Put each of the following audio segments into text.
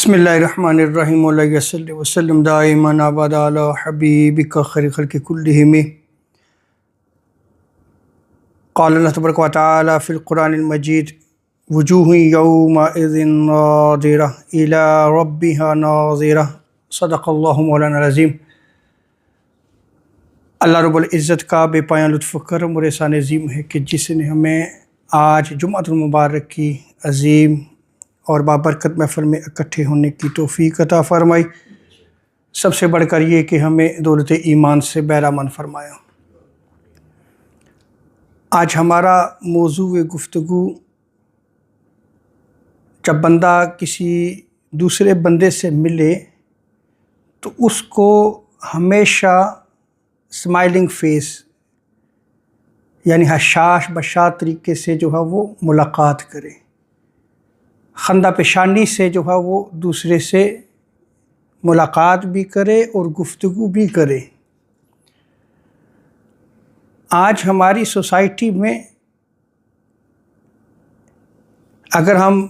بسم اللہ الرحمن الرحیم علیہ وسلم دائما ابدا علی حبیبک خیر خلق کلہم۔ قال اللہ تبارک و تعالی فی القرآن المجید وجوہ یومئذ ناظرہ الی ربها ناظرہ صدق اللہ مولانا العظیم۔ اللہ رب العزت کا بے پایاں لطف و کرم اور احسان عظیم ہے کہ جس نے ہمیں آج جمعۃ المبارک کی عظیم اور بابرکت محفل میں اکٹھے ہونے کی توفیق عطا فرمائی۔ سب سے بڑھ کر یہ کہ ہمیں دولت ایمان سے بہرامند فرمایا۔ آج ہمارا موضوع گفتگو جب بندہ کسی دوسرے بندے سے ملے تو اس کو ہمیشہ اسمائلنگ فیس یعنی حشاش بشاش طریقے سے جو ہے وہ ملاقات کرے، خندہ پیشانی سے جو ہے وہ دوسرے سے ملاقات بھی کرے اور گفتگو بھی کرے۔ آج ہماری سوسائٹی میں اگر ہم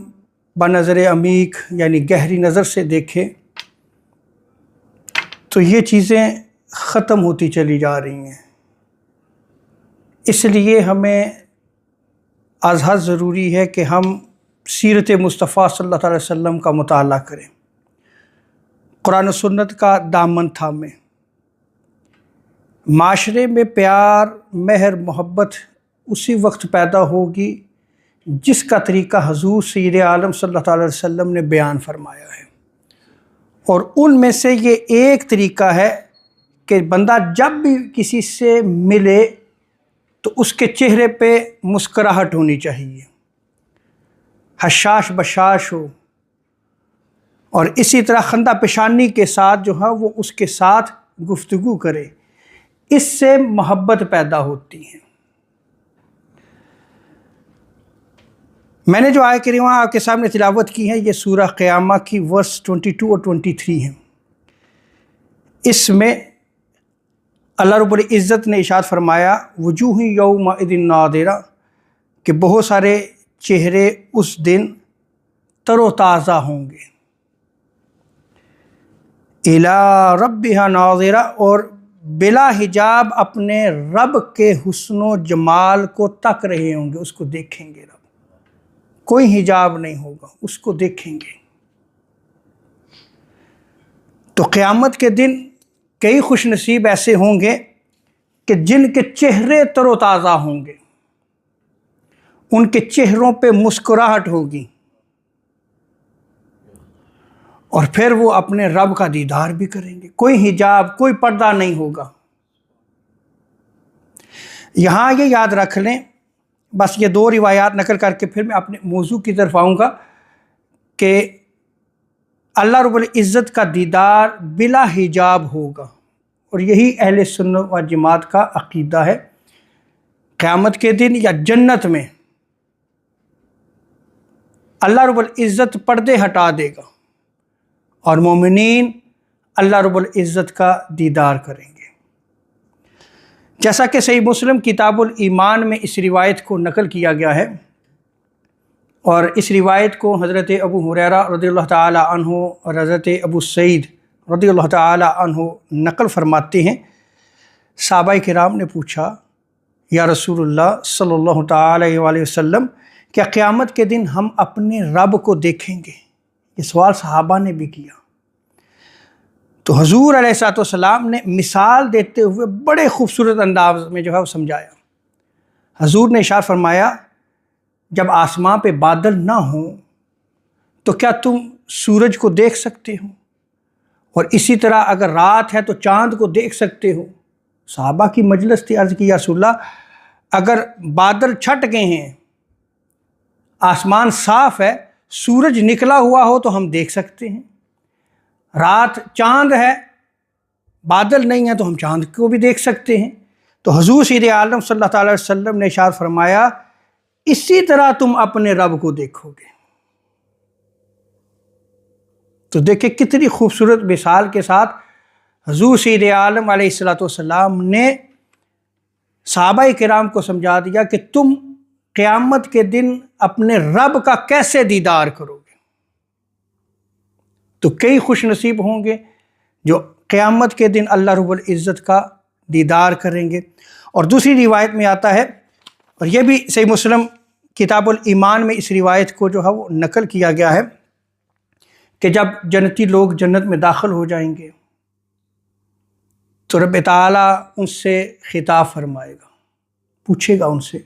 بنظر عمیق یعنی گہری نظر سے دیکھیں تو یہ چیزیں ختم ہوتی چلی جا رہی ہیں۔ اس لیے ہمیں از حد ضروری ہے کہ ہم سیرت مصطفیٰ صلی اللہ علیہ وسلم کا مطالعہ کریں، قرآن و سنت کا دامن تھامیں۔ معاشرے میں پیار، مہر، محبت اسی وقت پیدا ہوگی جس کا طریقہ حضور سید عالم صلی اللہ علیہ وسلم نے بیان فرمایا ہے، اور ان میں سے یہ ایک طریقہ ہے کہ بندہ جب بھی کسی سے ملے تو اس کے چہرے پہ مسکراہٹ ہونی چاہیے، حشاش بشاش ہو، اور اسی طرح خندہ پیشانی کے ساتھ جو ہے وہ اس کے ساتھ گفتگو کرے۔ اس سے محبت پیدا ہوتی ہے۔ میں نے جو آیت کریمہ آپ کے سامنے تلاوت کی ہے یہ سورہ قیامہ کی ورس 22 اور 23 ہیں۔ اس میں اللہ رب العزت نے ارشاد فرمایا وجوہ یومئذ ناظرہ کہ بہت سارے چہرے اس دن تر و تازہ ہوں گے، الی ربها ناظرہ، اور بلا حجاب اپنے رب کے حسن و جمال کو تک رہے ہوں گے، اس کو دیکھیں گے۔ رب کوئی حجاب نہیں ہوگا، اس کو دیکھیں گے۔ تو قیامت کے دن کئی خوش نصیب ایسے ہوں گے کہ جن کے چہرے تر و تازہ ہوں گے، ان کے چہروں پہ مسکراہٹ ہوگی، اور پھر وہ اپنے رب کا دیدار بھی کریں گے۔ کوئی حجاب، کوئی پردہ نہیں ہوگا۔ یہاں یہ یاد رکھ لیں، بس یہ دو روایات نقل کر کے پھر میں اپنے موضوع کی طرف آؤں گا کہ اللہ رب العزت کا دیدار بلا حجاب ہوگا، اور یہی اہل سنت و جماعت کا عقیدہ ہے۔ قیامت کے دن یا جنت میں اللہ رب العزت پردے ہٹا دے گا اور مومنین اللہ رب العزت کا دیدار کریں گے، جیسا کہ صحیح مسلم کتاب الایمان میں اس روایت کو نقل کیا گیا ہے، اور اس روایت کو حضرت ابو ہریرہ رضی اللہ تعالی عنہ اور حضرت ابو سعید رضی اللہ تعالی عنہ نقل فرماتے ہیں۔ صحابہ کرام نے پوچھا یا رسول اللہ صلی اللہ تعالی علیہ وسلم، کیا قیامت کے دن ہم اپنے رب کو دیکھیں گے؟ یہ سوال صحابہ نے بھی کیا۔ تو حضور علیہ الصلوۃ والسلام نے مثال دیتے ہوئے بڑے خوبصورت انداز میں جو ہے وہ سمجھایا۔ حضور نے ارشاد فرمایا جب آسمان پہ بادل نہ ہوں تو کیا تم سورج کو دیکھ سکتے ہو؟ اور اسی طرح اگر رات ہے تو چاند کو دیکھ سکتے ہو؟ صحابہ کی مجلس تھی، عرض کی یا رسول اللہ اگر بادل چھٹ گئے ہیں، آسمان صاف ہے، سورج نکلا ہوا ہو تو ہم دیکھ سکتے ہیں، رات چاند ہے، بادل نہیں ہے تو ہم چاند کو بھی دیکھ سکتے ہیں۔ تو حضور سید عالم صلی اللہ تعالی وسلم نے ارشاد فرمایا اسی طرح تم اپنے رب کو دیکھو گے۔ تو دیکھیں کتنی خوبصورت مثال کے ساتھ حضور سید عالم علیہ الصلوۃ والسلام نے صحابہ کرام کو سمجھا دیا کہ تم قیامت کے دن اپنے رب کا کیسے دیدار کرو گے۔ تو کئی خوش نصیب ہوں گے جو قیامت کے دن اللہ رب العزت کا دیدار کریں گے۔ اور دوسری روایت میں آتا ہے، اور یہ بھی صحیح مسلم کتاب الایمان میں اس روایت کو جو ہے وہ نقل کیا گیا ہے، کہ جب جنتی لوگ جنت میں داخل ہو جائیں گے تو رب تعالیٰ ان سے خطاب فرمائے گا، پوچھے گا ان سے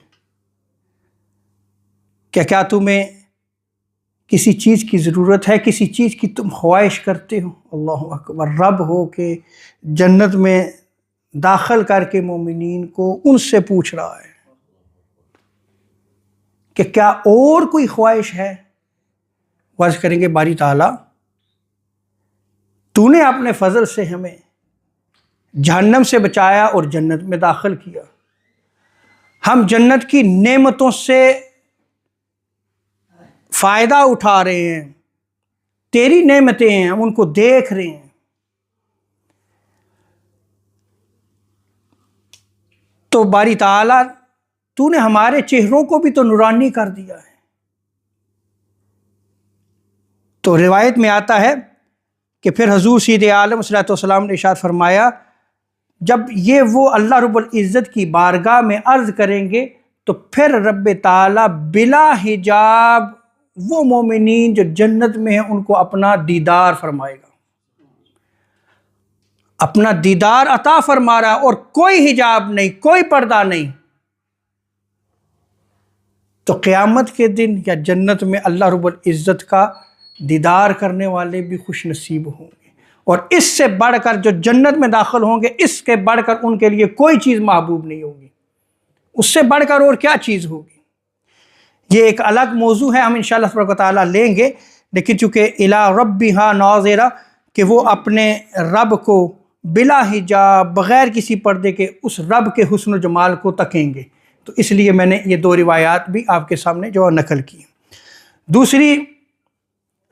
کہ کیا تمہیں کسی چیز کی ضرورت ہے، کسی چیز کی تم خواہش کرتے ہو؟ اللہ اکبر، رب ہو کہ جنت میں داخل کر کے مومنین کو ان سے پوچھ رہا ہے کہ کیا اور کوئی خواہش ہے؟ عرض کریں گے باری تعالیٰ تو نے اپنے فضل سے ہمیں جہنم سے بچایا اور جنت میں داخل کیا، ہم جنت کی نعمتوں سے فائدہ اٹھا رہے ہیں، تیری نعمتیں ہیں، ہم ان کو دیکھ رہے ہیں، تو باری تعالیٰ تو نے ہمارے چہروں کو بھی تو نورانی کر دیا ہے۔ تو روایت میں آتا ہے کہ پھر حضور سید عالم صلی اللہ علیہ وسلم نے ارشاد فرمایا، جب یہ وہ اللہ رب العزت کی بارگاہ میں عرض کریں گے تو پھر رب تعالیٰ بلا حجاب وہ مومنین جو جنت میں ہیں ان کو اپنا دیدار فرمائے گا، اپنا دیدار عطا فرما رہا، اور کوئی حجاب نہیں، کوئی پردہ نہیں۔ تو قیامت کے دن یا جنت میں اللہ رب العزت کا دیدار کرنے والے بھی خوش نصیب ہوں گے، اور اس سے بڑھ کر جو جنت میں داخل ہوں گے، اس کے بڑھ کر ان کے لیے کوئی چیز محبوب نہیں ہوگی، اس سے بڑھ کر اور کیا چیز ہوگی۔ یہ ایک الگ موضوع ہے، ہم انشاءاللہ تبارک و تعالیٰ لیں گے، لیکن چونکہ الی ربہا ناظرہ کہ وہ اپنے رب کو بلا حجاب بغیر کسی پردے کے اس رب کے حسن و جمال کو تکیں گے، تو اس لیے میں نے یہ دو روایات بھی آپ کے سامنے جو نقل کی۔ دوسری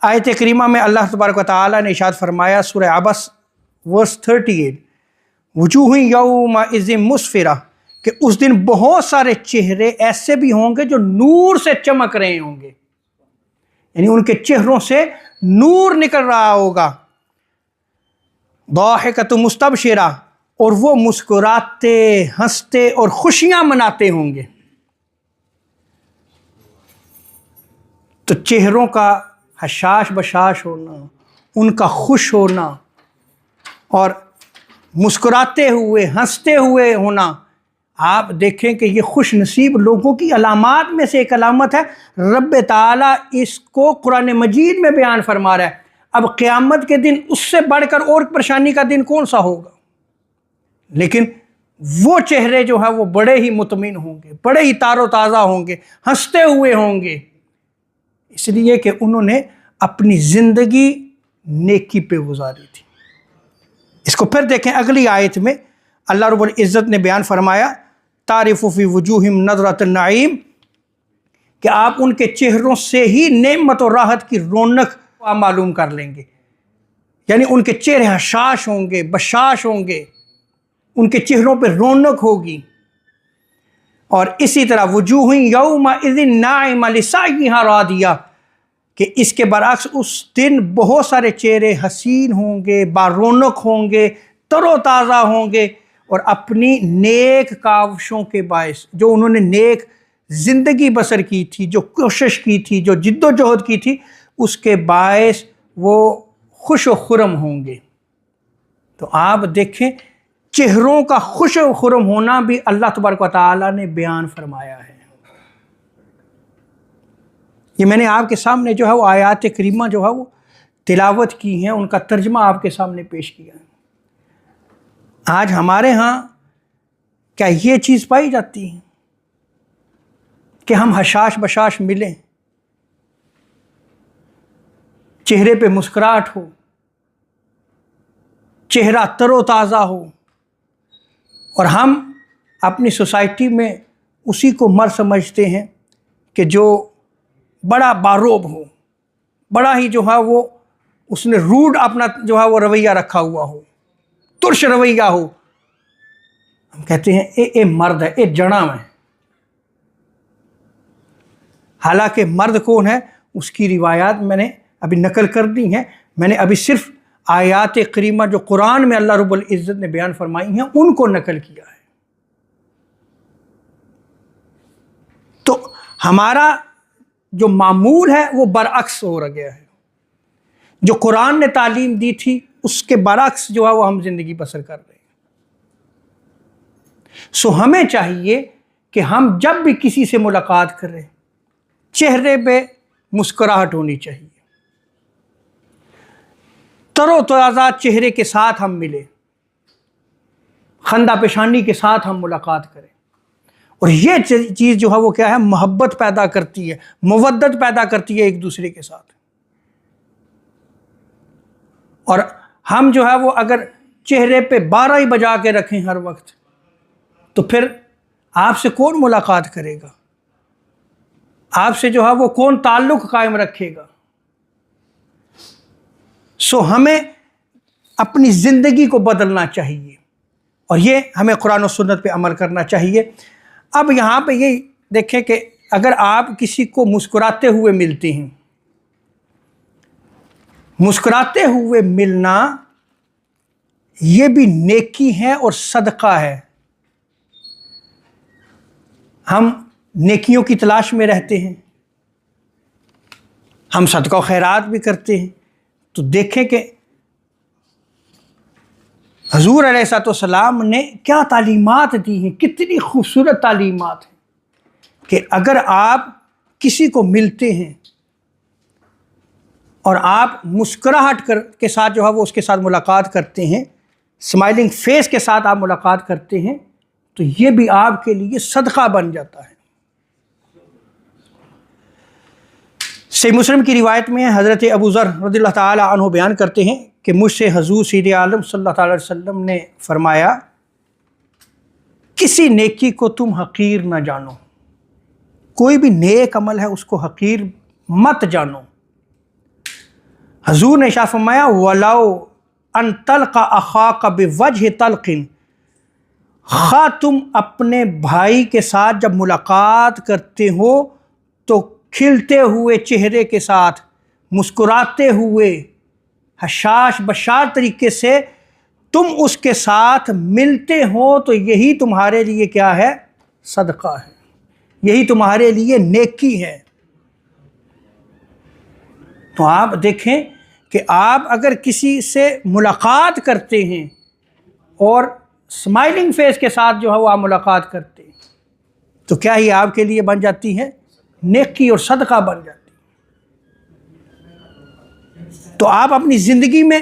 آیت کریمہ میں اللہ تبارک و تعالیٰ نے ارشاد فرمایا، سورہ عبس ورس 38، وجوہ یومئذ مسفرہ، کہ اس دن بہت سارے چہرے ایسے بھی ہوں گے جو نور سے چمک رہے ہوں گے، یعنی ان کے چہروں سے نور نکل رہا ہوگا، ضاحکۃ مستبشرہ، اور وہ مسکراتے ہنستے اور خوشیاں مناتے ہوں گے۔ تو چہروں کا حشاش بشاش ہونا، ان کا خوش ہونا اور مسکراتے ہوئے ہنستے ہوئے ہونا، آپ دیکھیں کہ یہ خوش نصیب لوگوں کی علامات میں سے ایک علامت ہے۔ رب تعالیٰ اس کو قرآن مجید میں بیان فرما رہا ہے۔ اب قیامت کے دن اس سے بڑھ کر اور پریشانی کا دن کون سا ہوگا؟ لیکن وہ چہرے جو ہیں وہ بڑے ہی مطمئن ہوں گے، بڑے ہی تار و تازہ ہوں گے، ہنستے ہوئے ہوں گے، اس لیے کہ انہوں نے اپنی زندگی نیکی پہ گزاری تھی۔ اس کو پھر دیکھیں اگلی آیت میں اللہ رب العزت نے بیان فرمایا، تعرف فی وجوہہم نضرۃ النعیم، کہ آپ ان کے چہروں سے ہی نعمت و راحت کی رونق معلوم کر لیں گے، یعنی ان کے چہرے حشاش ہوں گے، بشاش ہوں گے، ان کے چہروں پہ رونق ہوگی۔ اور اسی طرح وجوہ یومئذ ناعمہ لسعیہا راضیہ، کہ اس کے برعکس اس دن بہت سارے چہرے حسین ہوں گے، بارونق ہوں گے، تر و تازہ ہوں گے، اور اپنی نیک کاوشوں کے باعث، جو انہوں نے نیک زندگی بسر کی تھی، جو کوشش کی تھی، جو جد و جہد کی تھی، اس کے باعث وہ خوش و خرم ہوں گے۔ تو آپ دیکھیں چہروں کا خوش و خرم ہونا بھی اللہ تبارک و تعالیٰ نے بیان فرمایا ہے۔ یہ میں نے آپ کے سامنے جو ہے وہ آیات کریمہ جو ہے وہ تلاوت کی ہیں، ان کا ترجمہ آپ کے سامنے پیش کیا ہے۔ آج ہمارے ہاں کیا یہ چیز پائی جاتی ہے کہ ہم حشاش بشاش ملیں، چہرے پہ مسکراہٹ ہو، چہرہ تر و تازہ ہو، اور ہم اپنی سوسائٹی میں اسی کو مر سمجھتے ہیں کہ جو بڑا باروب ہو، بڑا ہی جو ہے وہ اس نے روڈ اپنا جو ہے وہ رویہ رکھا ہوا ہو، ترش رویہ ہو، ہم کہتے ہیں اے مرد ہے، اے جڑاں ہے۔ حالانکہ مرد کون ہے، اس کی روایات میں نے ابھی نقل کر دی ہیں، میں نے ابھی صرف آیات کریمہ جو قرآن میں اللہ رب العزت نے بیان فرمائی ہیں ان کو نقل کیا ہے۔ تو ہمارا جو معمول ہے وہ برعکس ہو رہ گیا ہے، جو قرآن نے تعلیم دی تھی اس کے برعکس جو ہے وہ ہم زندگی بسر کر رہے ہیں۔ سو ہمیں چاہیے کہ ہم جب بھی کسی سے ملاقات کریں چہرے پہ مسکراہٹ ہونی چاہیے، تر و تازہ چہرے کے ساتھ ہم ملیں، خندہ پیشانی کے ساتھ ہم ملاقات کریں، اور یہ چیز جو ہے وہ کیا ہے، محبت پیدا کرتی ہے، مودت پیدا کرتی ہے ایک دوسرے کے ساتھ۔ اور ہم جو ہے وہ اگر چہرے پہ 12 ہی بجا کے رکھیں ہر وقت تو پھر آپ سے کون ملاقات کرے گا؟ آپ سے جو ہے وہ کون تعلق قائم رکھے گا؟ سو ہمیں اپنی زندگی کو بدلنا چاہیے، اور یہ ہمیں قرآن و سنت پہ عمل کرنا چاہیے۔ اب یہاں پہ یہ دیکھیں کہ اگر آپ کسی کو مسکراتے ہوئے ملتے ہیں، مسکراتے ہوئے ملنا یہ بھی نیکی ہے اور صدقہ ہے۔ ہم نیکیوں کی تلاش میں رہتے ہیں، ہم صدقہ و خیرات بھی کرتے ہیں، تو دیکھیں کہ حضور علیہ الصلوۃ والسلام نے کیا تعلیمات دی ہیں، کتنی خوبصورت تعلیمات ہیں کہ اگر آپ کسی کو ملتے ہیں اور آپ مسکراہٹ کے ساتھ جو ہے وہ اس کے ساتھ ملاقات کرتے ہیں، اسمائلنگ فیس کے ساتھ آپ ملاقات کرتے ہیں، تو یہ بھی آپ کے لیے صدقہ بن جاتا ہے۔ صحیح مسلم کی روایت میں حضرت ابو ذر رضی اللہ تعالی عنہ بیان کرتے ہیں کہ مجھ سے حضور سید عالم صلی اللہ تعالی وسلم نے فرمایا، کسی نیکی کو تم حقیر نہ جانو، کوئی بھی نیک عمل ہے اس کو حقیر مت جانو۔ حضور نے ارشاد فرمایا، وَلَوْ أَن تَلْقَ أَخَاكَ بِوَجْهِ طَلْقٍ، خواہ تم اپنے بھائی کے ساتھ جب ملاقات کرتے ہو تو کھلتے ہوئے چہرے کے ساتھ، مسکراتے ہوئے، حشاش بشاش طریقے سے تم اس کے ساتھ ملتے ہو، تو یہی تمہارے لیے کیا ہے؟ صدقہ ہے، یہی تمہارے لیے نیکی ہے۔ تو آپ دیکھیں کہ آپ اگر کسی سے ملاقات کرتے ہیں اور اسمائلنگ فیس کے ساتھ جو ہے وہ آپ ملاقات کرتے ہیں، تو کیا ہی آپ کے لیے بن جاتی ہے؟ نیکی اور صدقہ بن جاتی ہے۔ تو آپ اپنی زندگی میں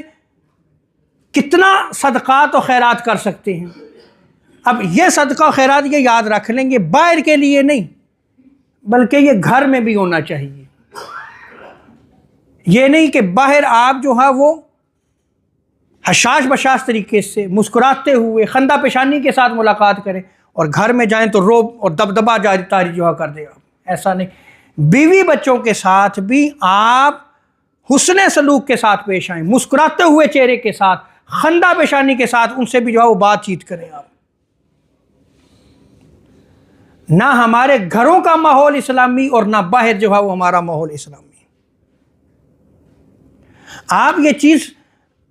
کتنا صدقات و خیرات کر سکتے ہیں۔ اب یہ صدقہ و خیرات یہ یاد رکھ لیں گے، باہر کے لیے نہیں بلکہ یہ گھر میں بھی ہونا چاہیے۔ یہ نہیں کہ باہر آپ جو ہے وہ حشاش بشاش طریقے سے مسکراتے ہوئے خندہ پیشانی کے ساتھ ملاقات کریں اور گھر میں جائیں تو روب اور دبدبا جاری تاری جو ہے کر دے آپ، ایسا نہیں۔ بیوی بچوں کے ساتھ بھی آپ حسن سلوک کے ساتھ پیش آئیں، مسکراتے ہوئے چہرے کے ساتھ، خندہ پیشانی کے ساتھ ان سے بھی جو ہے وہ بات چیت کریں آپ۔ نہ ہمارے گھروں کا ماحول اسلامی اور نہ باہر جو ہے وہ ہمارا ماحول اسلامی۔ آپ یہ چیز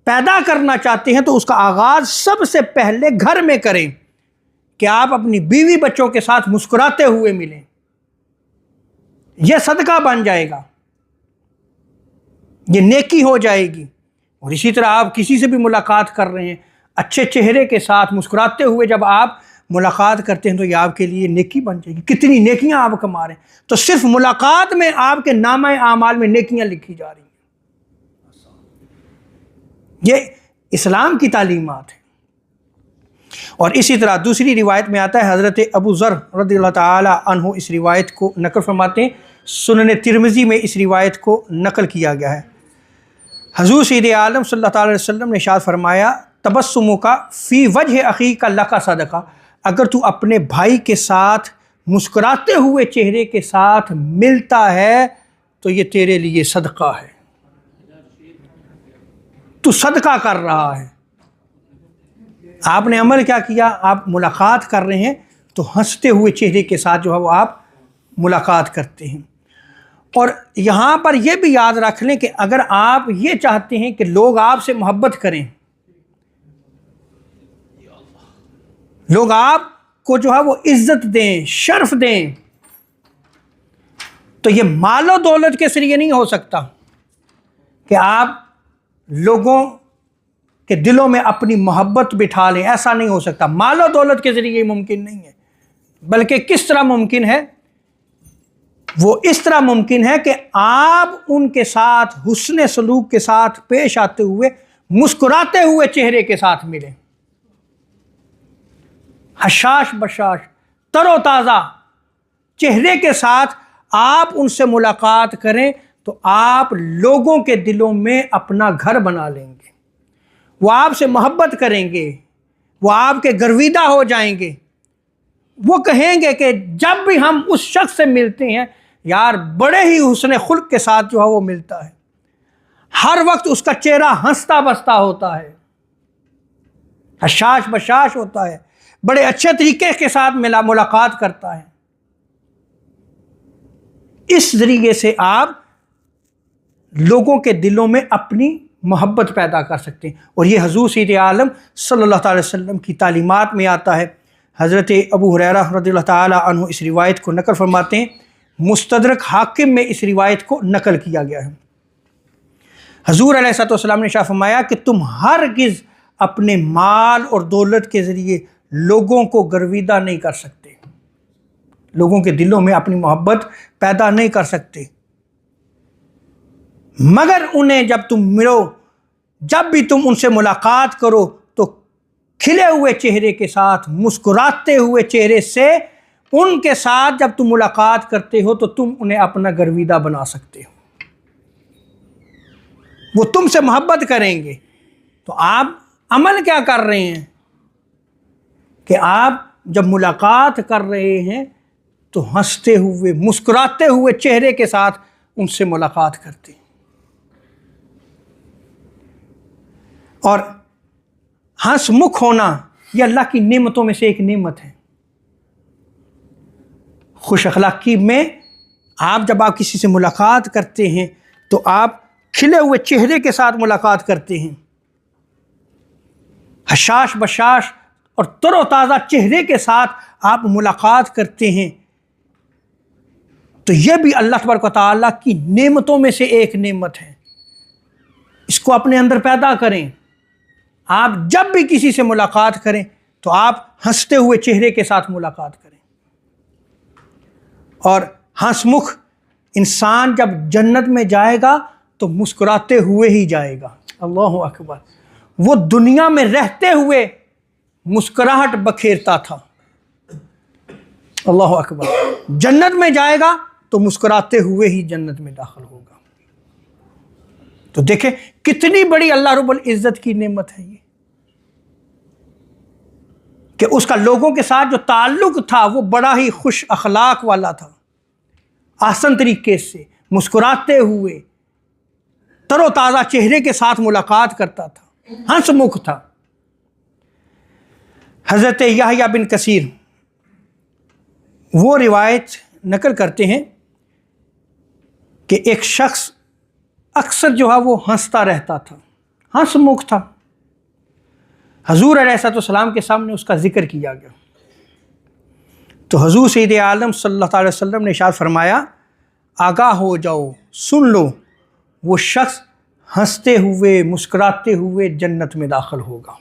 پیدا کرنا چاہتے ہیں تو اس کا آغاز سب سے پہلے گھر میں کریں کہ آپ اپنی بیوی بچوں کے ساتھ مسکراتے ہوئے ملیں، یہ صدقہ بن جائے گا، یہ نیکی ہو جائے گی۔ اور اسی طرح آپ کسی سے بھی ملاقات کر رہے ہیں، اچھے چہرے کے ساتھ مسکراتے ہوئے جب آپ ملاقات کرتے ہیں تو یہ آپ کے لیے نیکی بن جائے گی۔ کتنی نیکیاں آپ کما رہے ہیں، تو صرف ملاقات میں آپ کے نامہ اعمال میں نیکیاں لکھی جا رہی ہیں۔ یہ اسلام کی تعلیمات ہیں۔ اور اسی طرح دوسری روایت میں آتا ہے، حضرت ابو ذر رضی اللہ تعالی عنہ اس روایت کو نقل فرماتے ہیں، سنن ترمذی میں اس روایت کو نقل کیا گیا ہے۔ حضور سید عالم صلی اللہ تعالی علیہ وسلم نے ارشاد فرمایا، تبسمک فی وجہ اخیک لک صدقہ، اگر تو اپنے بھائی کے ساتھ مسکراتے ہوئے چہرے کے ساتھ ملتا ہے تو یہ تیرے لیے صدقہ ہے، تو صدقہ کر رہا ہے۔ آپ نے عمل کیا کیا؟ آپ ملاقات کر رہے ہیں تو ہنستے ہوئے چہرے کے ساتھ جو ہے وہ آپ ملاقات کرتے ہیں۔ اور یہاں پر یہ بھی یاد رکھ لیں کہ اگر آپ یہ چاہتے ہیں کہ لوگ آپ سے محبت کریں، لوگ آپ کو جو ہے وہ عزت دیں، شرف دیں، تو یہ مال و دولت کے ذریعے نہیں ہو سکتا کہ آپ لوگوں کے دلوں میں اپنی محبت بٹھا لیں. ایسا نہیں ہو سکتا، مال و دولت کے ذریعے ممکن نہیں ہے. بلکہ کس طرح ممکن ہے؟ وہ اس طرح ممکن ہے کہ آپ ان کے ساتھ حسن سلوک کے ساتھ پیش آتے ہوئے، مسکراتے ہوئے چہرے کے ساتھ ملیں، حشاش بشاش تر و تازہ چہرے کے ساتھ آپ ان سے ملاقات کریں تو آپ لوگوں کے دلوں میں اپنا گھر بنا لیں گے. وہ آپ سے محبت کریں گے، وہ آپ کے گرویدہ ہو جائیں گے. وہ کہیں گے کہ جب بھی ہم اس شخص سے ملتے ہیں یار بڑے ہی حسن خلق کے ساتھ جو ہے وہ ملتا ہے، ہر وقت اس کا چہرہ ہنستا بستا ہوتا ہے، حشاش بشاش ہوتا ہے، بڑے اچھے طریقے کے ساتھ ملاقات کرتا ہے. اس ذریعے سے آپ لوگوں کے دلوں میں اپنی محبت پیدا کر سکتے ہیں. اور یہ حضور سید عالم صلی اللہ تعالی وسلم کی تعلیمات میں آتا ہے. حضرت ابو ہریرہ رضی اللہ تعالی عنہ اس روایت کو نقل فرماتے ہیں، مستدرک حاکم میں اس روایت کو نقل کیا گیا ہے. حضور علیہ الصلوۃ والسلام نے ارشاد فرمایا کہ تم ہرگز اپنے مال اور دولت کے ذریعے لوگوں کو گرویدہ نہیں کر سکتے، لوگوں کے دلوں میں اپنی محبت پیدا نہیں کر سکتے، مگر انہیں جب تم ملو، جب بھی تم ان سے ملاقات کرو تو کھلے ہوئے چہرے کے ساتھ، مسکراتے ہوئے چہرے سے ان کے ساتھ جب تم ملاقات کرتے ہو تو تم انہیں اپنا گرویدہ بنا سکتے ہو. وہ تم سے محبت کریں گے. تو آپ عمل کیا کر رہے ہیں کہ آپ جب ملاقات کر رہے ہیں تو ہنستے ہوئے، مسکراتے ہوئے چہرے کے ساتھ ان سے ملاقات کرتے ہیں. اور ہنس مکھ ہونا یہ اللہ کی نعمتوں میں سے ایک نعمت ہے. خوش اخلاقی میں جب آپ کسی سے ملاقات کرتے ہیں تو آپ کھلے ہوئے چہرے کے ساتھ ملاقات کرتے ہیں، حشاش بشاش اور تر و تازہ چہرے کے ساتھ آپ ملاقات کرتے ہیں. تو یہ بھی اللہ تبارک و تعالیٰ کی نعمتوں میں سے ایک نعمت ہے. اس کو اپنے اندر پیدا کریں. آپ جب بھی کسی سے ملاقات کریں تو آپ ہنستے ہوئے چہرے کے ساتھ ملاقات کریں. اور ہنس مکھ انسان جب جنت میں جائے گا تو مسکراتے ہوئے ہی جائے گا. اللہ اکبر. وہ دنیا میں رہتے ہوئے مسکراہٹ بکھیرتا تھا. اللہ اکبر. جنت میں جائے گا تو مسکراتے ہوئے ہی جنت میں داخل ہوگا. تو دیکھیں کتنی بڑی اللہ رب العزت کی نعمت ہے یہ، کہ اس کا لوگوں کے ساتھ جو تعلق تھا وہ بڑا ہی خوش اخلاق والا تھا، آسن طریقے سے مسکراتے ہوئے تر و تازہ چہرے کے ساتھ ملاقات کرتا تھا، ہنس مکھ تھا. حضرت یحییٰ بن کثیر وہ روایت نقل کرتے ہیں کہ ایک شخص اکثر جو ہے وہ ہنستا رہتا تھا، ہنس مکھ تھا. حضور علیہ الصلوۃ والسلام کے سامنے اس کا ذکر کیا گیا تو حضور سید عالم صلی اللہ علیہ وسلم نے ارشاد فرمایا آگاہ ہو جاؤ، سن لو، وہ شخص ہنستے ہوئے مسکراتے ہوئے جنت میں داخل ہوگا.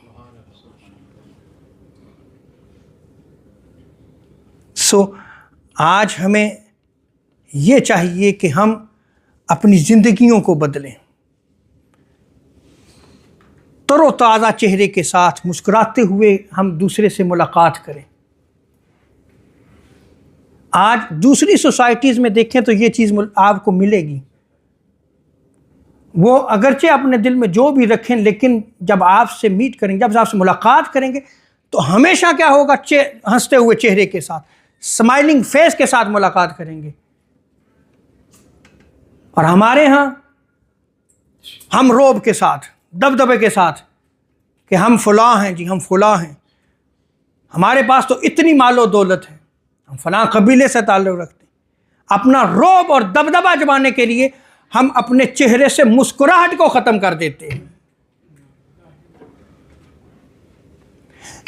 آج ہمیں یہ چاہیے کہ ہم اپنی زندگیوں کو بدلیں، تر و تازہ چہرے کے ساتھ مسکراتے ہوئے ہم دوسرے سے ملاقات کریں. آج دوسری سوسائٹیز میں دیکھیں تو یہ چیز آپ کو ملے گی. وہ اگرچہ اپنے دل میں جو بھی رکھیں لیکن جب آپ سے میٹ کریں گے، جب آپ سے ملاقات کریں گے تو ہمیشہ کیا ہوگا، ہنستے ہوئے چہرے کے ساتھ، اسمائلنگ فیس کے ساتھ ملاقات کریں گے. اور ہمارے ہاں ہم روب کے ساتھ، دبدبے کے ساتھ کہ ہم فلاں ہیں، جی ہم فلاں ہیں، ہمارے پاس تو اتنی مال و دولت ہے، ہم فلاں قبیلے سے تعلق رکھتے ہیں. اپنا رعب اور دبدبہ جمانے کے لیے ہم اپنے چہرے سے مسکراہٹ کو ختم کر دیتے ہیں.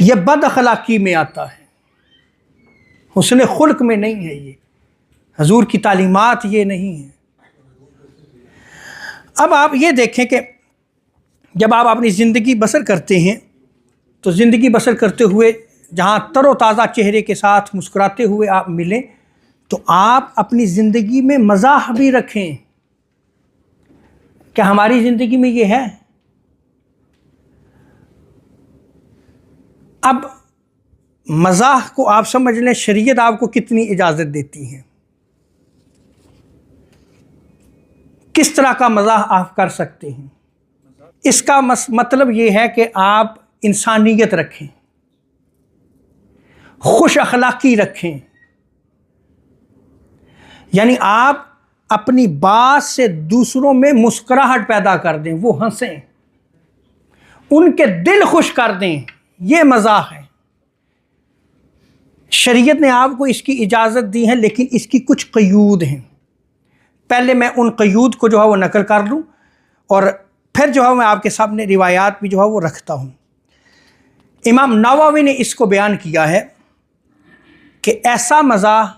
یہ بد اخلاقی میں آتا ہے، حسن خلق میں نہیں ہے. یہ حضور کی تعلیمات یہ نہیں ہے. اب آپ یہ دیکھیں کہ جب آپ اپنی زندگی بسر کرتے ہیں تو زندگی بسر کرتے ہوئے جہاں تر و تازہ چہرے کے ساتھ مسکراتے ہوئے آپ ملیں تو آپ اپنی زندگی میں مزاح بھی رکھیں. کیا ہماری زندگی میں یہ ہے؟ اب مزاح کو آپ سمجھ لیں، شریعت آپ کو کتنی اجازت دیتی ہے، کس طرح کا مزاح آپ کر سکتے ہیں. اس کا مطلب یہ ہے کہ آپ انسانیت رکھیں، خوش اخلاقی رکھیں. یعنی آپ اپنی بات سے دوسروں میں مسکراہٹ پیدا کر دیں، وہ ہنسیں، ان کے دل خوش کر دیں. یہ مزاح ہے. شریعت نے آپ کو اس کی اجازت دی ہے، لیکن اس کی کچھ قیود ہیں. پہلے میں ان قیود کو جو ہے وہ نقل کر لوں اور پھر جو ہے میں آپ کے سامنے روایات بھی جو ہے وہ رکھتا ہوں. امام نووی نے اس کو بیان کیا ہے کہ ایسا مزاح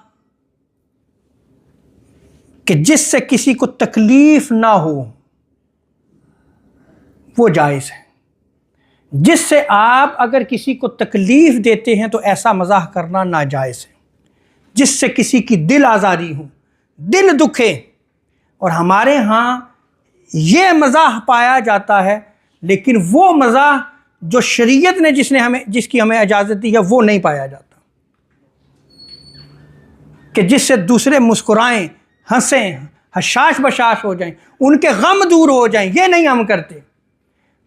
کہ جس سے کسی کو تکلیف نہ ہو وہ جائز ہے. جس سے آپ اگر کسی کو تکلیف دیتے ہیں تو ایسا مزاح کرنا ناجائز ہے. جس سے کسی کی دل آزاری ہو، دل دکھے. اور ہمارے ہاں یہ مزاح پایا جاتا ہے، لیکن وہ مزاح جو شریعت نے جس کی ہمیں اجازت دی ہے وہ نہیں پایا جاتا، کہ جس سے دوسرے مسکرائیں، ہنسیں، حشاش بشاش ہو جائیں، ان کے غم دور ہو جائیں. یہ نہیں ہم کرتے،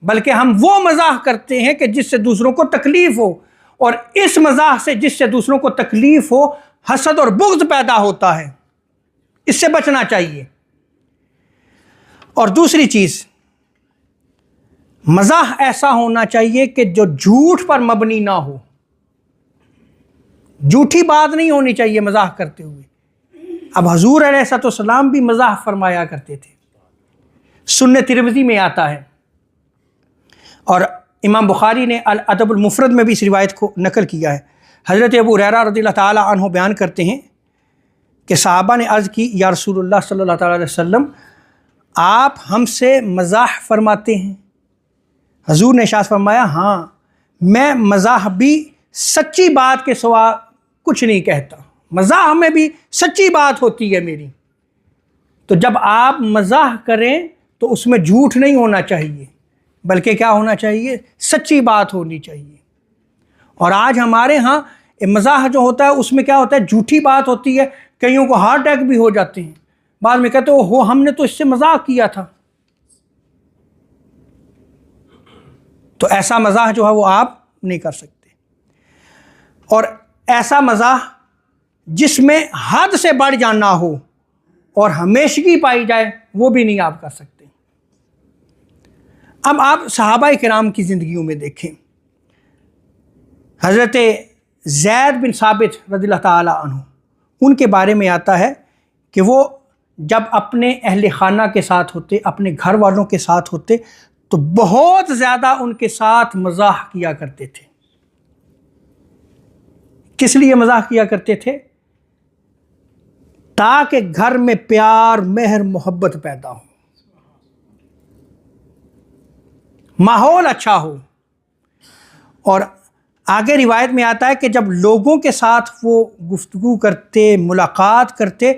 بلکہ ہم وہ مزاح کرتے ہیں کہ جس سے دوسروں کو تکلیف ہو. اور اس مزاح سے جس سے دوسروں کو تکلیف ہو حسد اور بغض پیدا ہوتا ہے. اس سے بچنا چاہیے. اور دوسری چیز، مزاح ایسا ہونا چاہیے کہ جو جھوٹ پر مبنی نہ ہو. جھوٹی بات نہیں ہونی چاہیے مزاح کرتے ہوئے. اب حضور علیہ الصلوۃ والسلام بھی مزاح فرمایا کرتے تھے. سنن ترمذی میں آتا ہے اور امام بخاری نے الادب المفرد میں بھی اس روایت کو نقل کیا ہے. حضرت ابو ہریرہ رضی اللہ تعالی عنہ بیان کرتے ہیں کہ صحابہ نے عرض کی، یا رسول اللہ صلی اللہ تعالی علیہ وسلم، آپ ہم سے مزاح فرماتے ہیں؟ حضور نے ارشاد فرمایا، ہاں، میں مزاح بھی سچی بات کے سوا کچھ نہیں کہتا. مزاح میں بھی سچی بات ہوتی ہے میری. تو جب آپ مزاح کریں تو اس میں جھوٹ نہیں ہونا چاہیے، بلکہ کیا ہونا چاہیے؟ سچی بات ہونی چاہیے. اور آج ہمارے ہاں مزاح جو ہوتا ہے اس میں کیا ہوتا ہے؟ جھوٹی بات ہوتی ہے. کئیوں کو ہارٹ اٹیک بھی ہو جاتے ہیں. بعد میں کہتے ہو ہم نے تو اس سے مزاح کیا تھا. تو ایسا مزاح جو ہے وہ آپ نہیں کر سکتے. اور ایسا مزاح جس میں حد سے بڑھ جانا ہو اور ہمیشگی پائی جائے وہ بھی نہیں آپ کر سکتے. اب آپ صحابہ کرام کی زندگیوں میں دیکھیں. حضرت زید بن ثابت رضی اللہ تعالی عنہ، ان کے بارے میں آتا ہے کہ وہ جب اپنے اہل خانہ کے ساتھ ہوتے، اپنے گھر والوں کے ساتھ ہوتے تو بہت زیادہ ان کے ساتھ مزاح کیا کرتے تھے. کس لیے مزاح کیا کرتے تھے؟ تاکہ گھر میں پیار، مہر، محبت پیدا ہو، ماحول اچھا ہو. اور آگے روایت میں آتا ہے کہ جب لوگوں کے ساتھ وہ گفتگو کرتے، ملاقات کرتے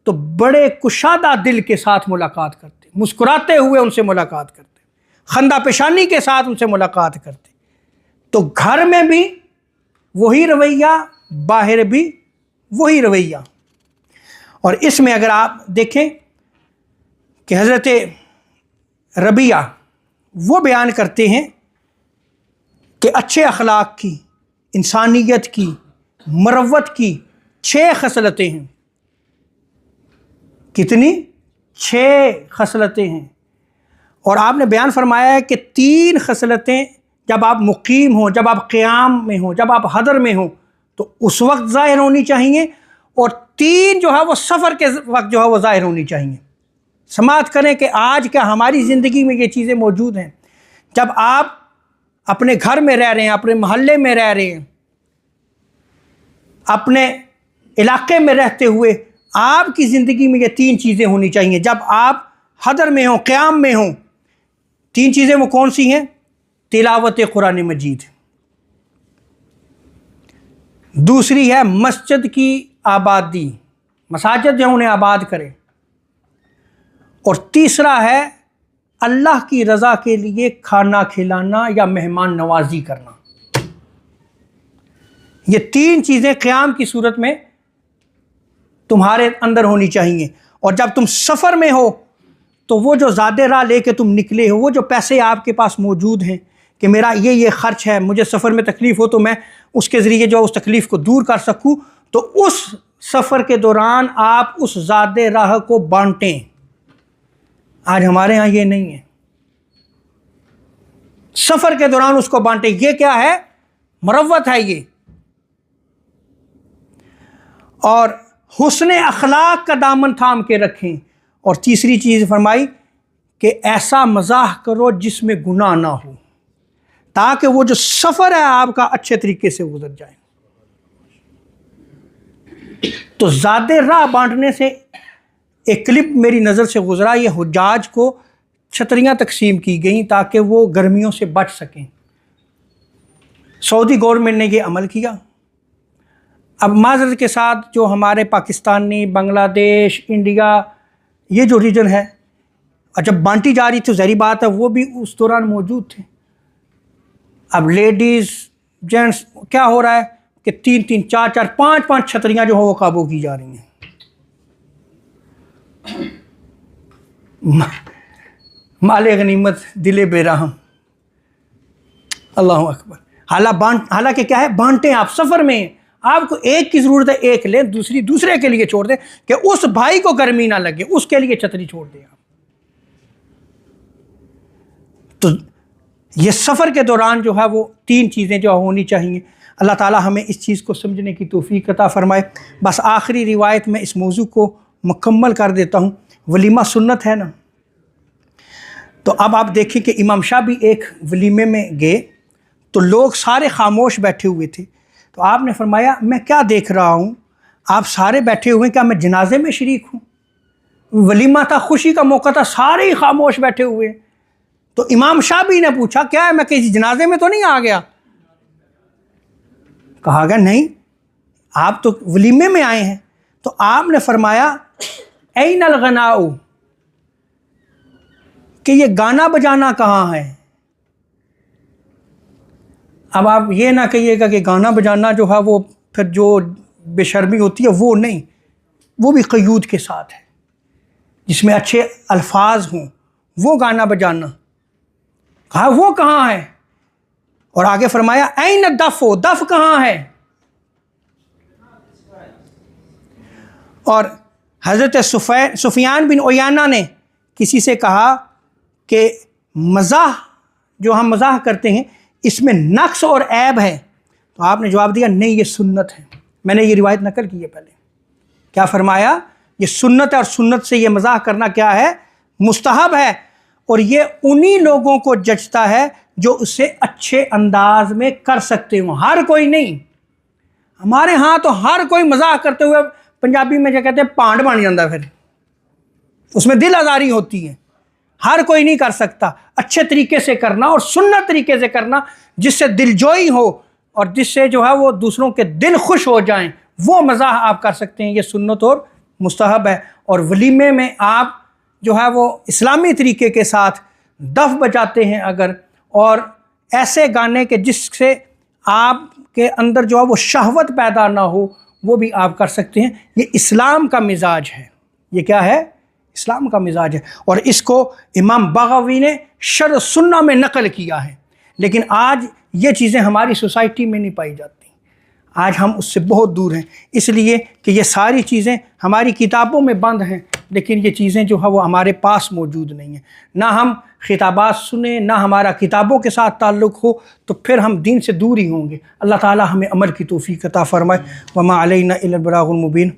تو بڑے کشادہ دل کے ساتھ ملاقات کرتے، مسکراتے ہوئے ان سے ملاقات کرتے، خندہ پیشانی کے ساتھ ان سے ملاقات کرتے. تو گھر میں بھی وہی رویہ، باہر بھی وہی رویہ. اور اس میں اگر آپ دیکھیں کہ حضرت ربیعہ وہ بیان کرتے ہیں کہ اچھے اخلاق کی، انسانیت کی، مروت کی 6 خصلتیں ہیں. کتنی؟ 6 خصلتیں ہیں. اور آپ نے بیان فرمایا ہے کہ 3 خصلتیں جب آپ مقیم ہوں، جب آپ قیام میں ہوں، جب آپ حضر میں ہوں تو اس وقت ظاہر ہونی چاہیے، اور تین جو ہے وہ سفر کے وقت جو ہے وہ ظاہر ہونی چاہیے۔ سماعت کریں کہ آج کیا ہماری زندگی میں یہ چیزیں موجود ہیں؟ جب آپ اپنے گھر میں رہ رہے ہیں، اپنے محلے میں رہ رہے ہیں، اپنے علاقے میں رہتے ہوئے آپ کی زندگی میں یہ تین چیزیں ہونی چاہیے۔ جب آپ حضر میں ہوں، قیام میں ہوں، تین چیزیں وہ کون سی ہیں؟ تلاوت قرآن مجید، دوسری ہے مسجد کی آبادی، مساجد جو انہیں آباد کرے، اور تیسرا ہے اللہ کی رضا کے لیے کھانا کھلانا یا مہمان نوازی کرنا۔ یہ تین چیزیں قیام کی صورت میں تمہارے اندر ہونی چاہیے۔ اور جب تم سفر میں ہو تو وہ جو زیادہ راہ لے کے تم نکلے ہو، وہ جو پیسے آپ کے پاس موجود ہیں کہ میرا یہ خرچ ہے، مجھے سفر میں تکلیف ہو تو میں اس کے ذریعے جو اس تکلیف کو دور کر سکوں، تو اس سفر کے دوران آپ اس زیادہ راہ کو بانٹیں۔ آج ہمارے ہاں یہ نہیں ہے، سفر کے دوران اس کو بانٹیں۔ یہ کیا ہے؟ مروت ہے یہ۔ اور حسن اخلاق کا دامن تھام کے رکھیں۔ اور تیسری چیز فرمائی کہ ایسا مزاح کرو جس میں گناہ نہ ہو، تاکہ وہ جو سفر ہے آپ کا اچھے طریقے سے گزر جائے۔ تو زیادہ راہ بانٹنے سے ایک کلپ میری نظر سے گزرا، یہ حجاج کو چھتریاں تقسیم کی گئیں تاکہ وہ گرمیوں سے بچ سکیں۔ سعودی گورنمنٹ نے یہ عمل کیا۔ اب معذرت کے ساتھ جو ہمارے پاکستانی، بنگلہ دیش، انڈیا، یہ جو ریجن ہے، اور جب بانٹی جا رہی تھی ظاہری بات ہے وہ بھی اس دوران موجود تھے۔ اب لیڈیز، جینٹس، کیا ہو رہا ہے کہ 3-3، 4-4، 5-5 چھتریاں جو ہو وہ قابو کی جا رہی ہیں۔ مال غنیمت دل بے رحم، اللہ اکبر۔ حالانکہ کیا ہے؟ بانٹیں۔ آپ سفر میں آپ کو ایک کی ضرورت ہے، ایک لیں، دوسرے کے لیے چھوڑ دیں کہ اس بھائی کو گرمی نہ لگے، اس کے لیے چھتری چھوڑ دیں آپ۔ تو یہ سفر کے دوران جو ہے وہ تین چیزیں جو ہونی چاہیے۔ اللہ تعالی ہمیں اس چیز کو سمجھنے کی توفیق عطا فرمائے۔ بس آخری روایت میں اس موضوع کو مکمل کر دیتا ہوں۔ ولیمہ سنت ہے نا، تو اب آپ دیکھیں کہ امام شاہ بھی ایک ولیمے میں گئے تو لوگ سارے خاموش بیٹھے ہوئے تھے، تو آپ نے فرمایا میں کیا دیکھ رہا ہوں، آپ سارے بیٹھے ہوئے، کیا میں جنازے میں شریک ہوں؟ ولیمہ تھا، خوشی کا موقع تھا، سارے ہی خاموش بیٹھے ہوئے۔ تو امام شاہ بھی نے پوچھا کیا ہے، میں کسی جنازے میں تو نہیں آ گیا؟ کہا گیا نہیں، آپ تو ولیمے میں آئے ہیں۔ تو آپ نے فرمایا این الغناء، کہ یہ گانا بجانا کہاں ہے؟ اب آپ یہ نہ کہیے گا کہ گانا بجانا جو ہے وہ پھر جو بے شرمی ہوتی ہے وہ نہیں، وہ بھی قیود کے ساتھ ہے، جس میں اچھے الفاظ ہوں، وہ گانا بجانا۔ کہا وہ کہاں ہے؟ اور آگے فرمایا این الدف، دف کہاں ہے؟ اور حضرت سفیان بن عیینہ نے کسی سے کہا کہ مزاح جو ہم مزاح کرتے ہیں اس میں نقص اور عیب ہے، تو آپ نے جواب دیا نہیں، یہ سنت ہے۔ میں نے یہ روایت نقل کی ہے پہلے۔ کیا فرمایا؟ یہ سنت ہے، اور سنت سے یہ مزاح کرنا کیا ہے؟ مستحب ہے، اور یہ انہی لوگوں کو جچتا ہے جو اسے اچھے انداز میں کر سکتے ہوں، ہر کوئی نہیں۔ ہمارے ہاں تو ہر کوئی مزاح کرتے ہوئے، پنجابی میں جو کہتے ہیں پانڈ بن جاتا، پھر اس میں دل آزاری ہوتی ہے۔ ہر کوئی نہیں کر سکتا، اچھے طریقے سے کرنا اور سنت طریقے سے کرنا، جس سے دل جوئی ہو اور جس سے جو ہے وہ دوسروں کے دل خوش ہو جائیں، وہ مزاح آپ کر سکتے ہیں۔ یہ سنت اور مستحب ہے۔ اور ولیمے میں آپ جو ہے وہ اسلامی طریقے کے ساتھ دف بجاتے ہیں اگر، اور ایسے گانے کے جس سے آپ کے اندر جو ہے وہ شہوت پیدا نہ ہو، وہ بھی آپ کر سکتے ہیں۔ یہ اسلام کا مزاج ہے۔ یہ کیا ہے؟ اسلام کا مزاج ہے، اور اس کو امام بغوی نے شرح سنہ میں نقل کیا ہے۔ لیکن آج یہ چیزیں ہماری سوسائٹی میں نہیں پائی جاتی، آج ہم اس سے بہت دور ہیں، اس لیے کہ یہ ساری چیزیں ہماری کتابوں میں بند ہیں، لیکن یہ چیزیں جو ہے وہ ہمارے پاس موجود نہیں ہیں۔ نہ ہم خطابات سنیں، نہ ہمارا کتابوں کے ساتھ تعلق ہو، تو پھر ہم دین سے دور ہی ہوں گے۔ اللہ تعالی ہمیں عمل کی توفیق عطا فرمائے۔ وما علینا الا البلاغ المبین۔